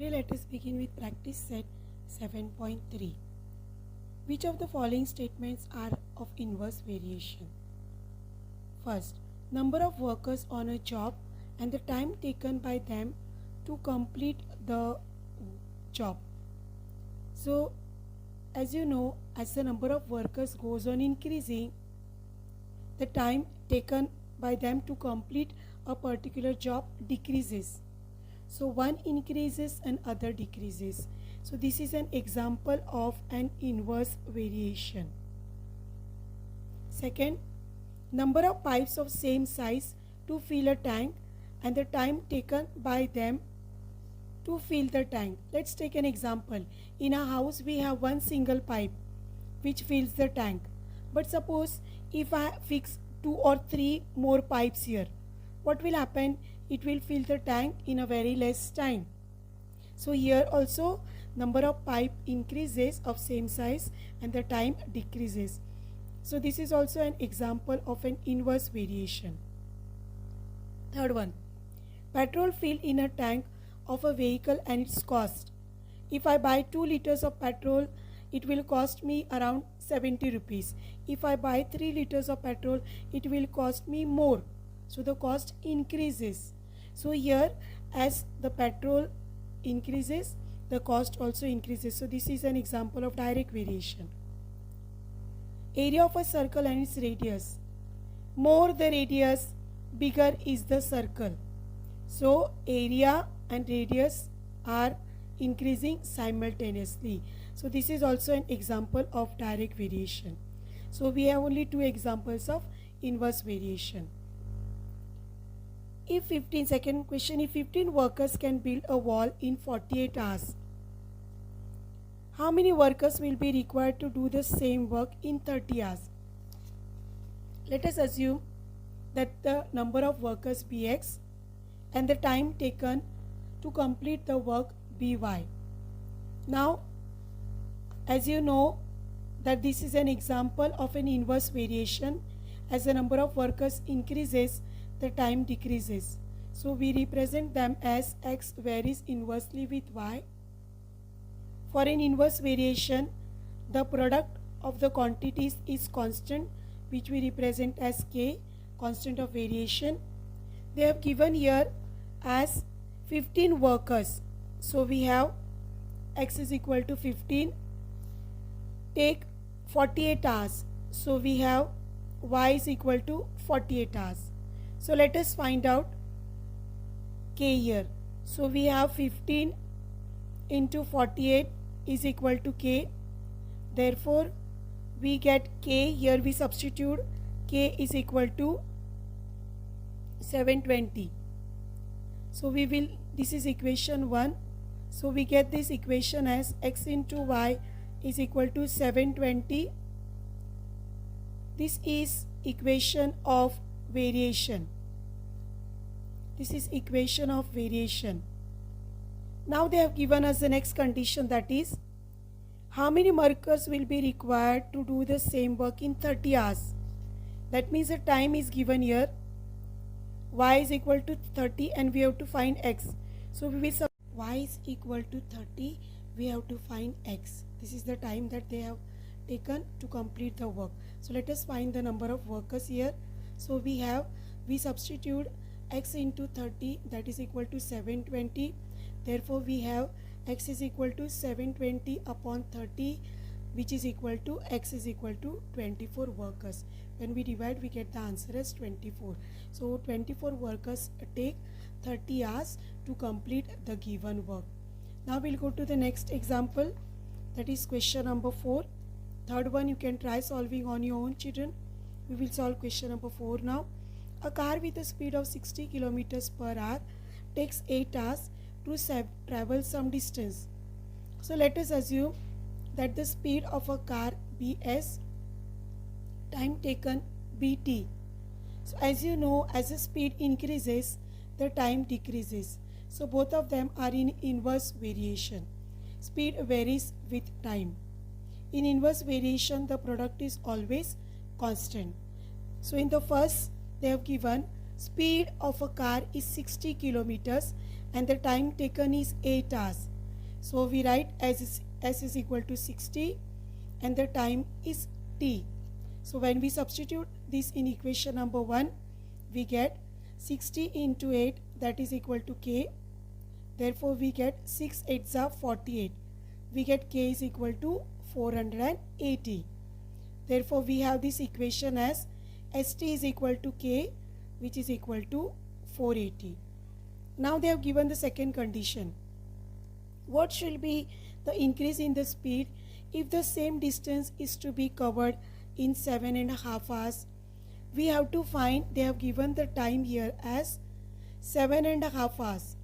Let us begin with practice set 7.3. Which of the following statements are of inverse variation? First, number of workers on a job and the time taken by them to complete the job. So, as you know, as the number of workers goes on increasing, the time taken by them to complete a particular job decreases. So one increases and other decreases. So this is an example of an inverse variation. Second, number of pipes of same size to fill a tank and the time taken by them to fill the tank. Let's take an example. In a house we have one single pipe which fills the tank. But suppose if I fix 2 or 3 more pipes here, what will happen? It will fill the tank in a very less time. So here also number of pipe increases of same size and the time decreases. So this is also an example of an inverse variation. Third one, petrol filled in a tank of a vehicle and its cost. If I buy 2 liters of petrol, it will cost me around 70 rupees. If I buy 3 liters of petrol, it will cost me more. So the cost increases. So here as the petrol increases, the cost also increases. So this is an example of direct variation. Area of a circle and its radius. More the radius, bigger is the circle. So area and radius are increasing simultaneously. So this is also an example of direct variation. So we have only 2 examples of inverse variation. If 15 workers can build a wall in 48 hours, how many workers will be required to do the same work in 30 hours? Let us assume that the number of workers be X and the time taken to complete the work be Y. Now, as you know that this is an example of an inverse variation. As the number of workers increases, the time decreases. So we represent them as X varies inversely with Y. For an inverse variation, the product of the quantities is constant, which we represent as K, constant of variation. They have given here as 15 workers. So we have X is equal to 15. Take 48 hours. So we have Y is equal to 48 hours. So let us find out K here. So we have 15 into 48 is equal to K. Therefore, we get K. Here we substitute K is equal to 720. So we will, this is equation 1. So we get this equation as X into Y is equal to 720. This is equation of variation. This is equation of variation. Now they have given us the next condition, that is how many workers will be required to do the same work in 30 hours. That means the time is given here. Y is equal to 30 and we have to find X. So we will Y is equal to 30. We have to find X. This is the time that they have taken to complete the work. So let us find the number of workers here. So we substitute X into 30, that is equal to 720. Therefore we have X is equal to 720 upon 30, which is equal to X is equal to 24 workers. When we divide, we get the answer as 24. So 24 workers take 30 hours to complete the given work. Now we'll go to the next example, that is question number 4. Third one you can try solving on your own, children. We will solve question number 4 now. A car with a speed of 60 kilometers per hour takes 8 hours to travel some distance. So let us assume that the speed of a car be S, time taken be T. So as you know, as the speed increases, the time decreases. So both of them are in inverse variation. Speed varies with time. In inverse variation, the product is always constant. So in the first, they have given speed of a car is 60 kilometers and the time taken is 8 hours. So we write s is equal to 60 and the time is t. So when we substitute this in equation number 1, we get 60 into 8, that is equal to k. Therefore we get 6 8s are 48. We get k is equal to 480. Therefore we have this equation as st is equal to k, which is equal to 480. Now they have given the second condition. What should be the increase in the speed if the same distance is to be covered in 7.5 hours? We have to find, they have given the time here as 7.5 hours.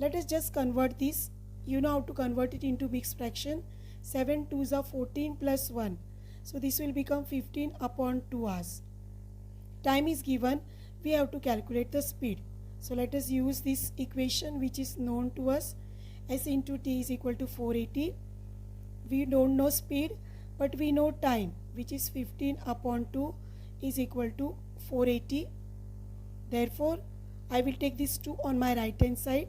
Let us just convert this. You know how to convert it into mixed fraction. 7 2s are 14 plus 1. So this will become 15 upon 2 hours. Time is given. We have to calculate the speed. So let us use this equation which is known to us. S into t is equal to 480. We don't know speed, but we know time, which is 15 upon 2 is equal to 480. Therefore, I will take this 2 on my right hand side.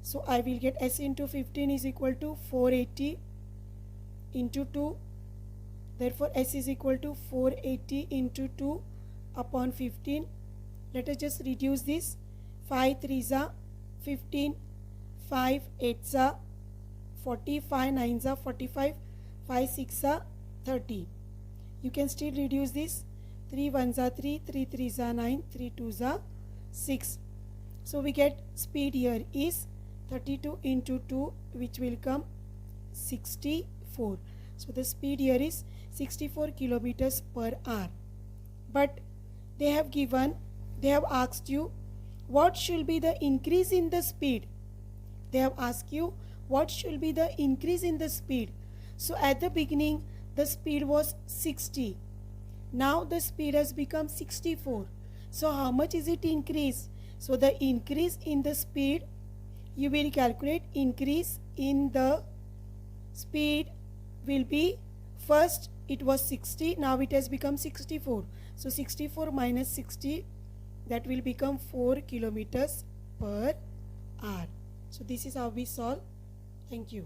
So I will get s into 15 is equal to 480 into 2. Therefore, s is equal to 480 into 2 upon 15. Let us just reduce this. 5 3s are 15, 5 8s are 40, 5 9s are 45, 5 6 are 30. You can still reduce this. 3 1s are 3, 3 3s are 9, 3 2s are 6. So we get speed here is 32 into 2, which will come 64. So the speed here is 64 kilometers per hour. But they have asked you what should be the increase in the speed. They have asked you what should be the increase in the speed. So at the beginning the speed was 60. Now the speed has become 64. So how much is it increased? So the increase in the speed, you will calculate increase in the speed will be, first it was 60, now it has become 64. So 64 minus 60, that will become 4 kilometers per hour. So this is how we solve. Thank you.